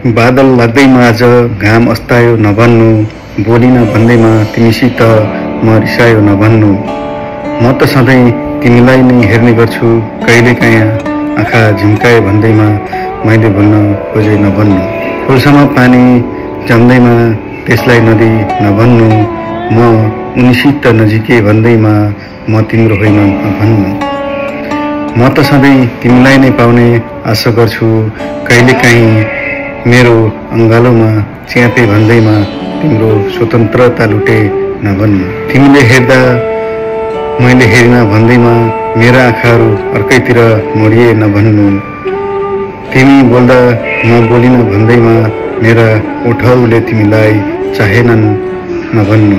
बादल लाग्दैमा आज घाम अस्तायो नभन्नु, बोलिन भन्दैमा तिमीसित म रिसायो नभन्नु। म त सधैँ तिमीलाई नै हेर्ने गर्छु, कहिलेकाहीँ आँखा झिम्काए भन्दैमा मैले भन्न खोजे नभन्नु। खोल्सामा पानी जम्दैमा त्यसलाई नदी नभन्नु, म उनीसित नजिके भन्दैमा म तिम्रो होइन नभन्नु। म त सधैँ तिमीलाई नै पाउने आशा गर्छु, कहिलेकाहीँ मेरो अङ्गालोमा च्यापे भन्दैमा तिम्रो स्वतन्त्रता लुटे नभन्नु। तिमीले हेर्दा मैले हेरिन भन्दैमा मेरा आँखाहरू अर्कैतिर मोडिए नभन्नु। तिमी बोल्दा म बोलिन भन्दैमा मेरा ओठहरूले तिमीलाई चाहेनन् नभन्नु।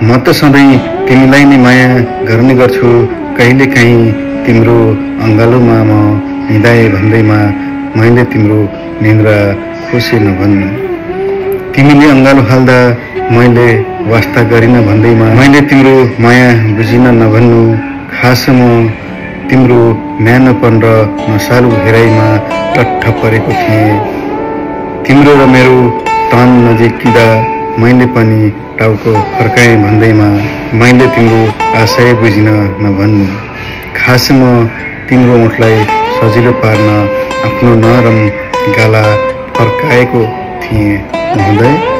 म त सधैँ तिमीलाई नै माया गर्ने गर्छु, कहिलेकाहीँ तिम्रो अङ्गालोमा म निदाए भन्दैमा मैले तिम्रो निन्द्रा खोसे नभन्नु। तिमीले अङ्गालो हाल्दा मैले वास्ता गरिन भन्दैमा मैले तिम्रो माया बुझिन नभन्नु। खास म तिम्रो न्यानोपन र नसालु हेराइमा टट्ठ परेको थिएँ। तिम्रो र मेरो तन नजिकिँदा मैले पनि टाउको फर्काएँ भन्दैमा मैले तिम्रो आशय बुझिन नभन्नु। खास म तिम्रो ओठलाई सजिलो पार्न आफ्नो नरम गाला फर्काएको थिएँ। महोदय।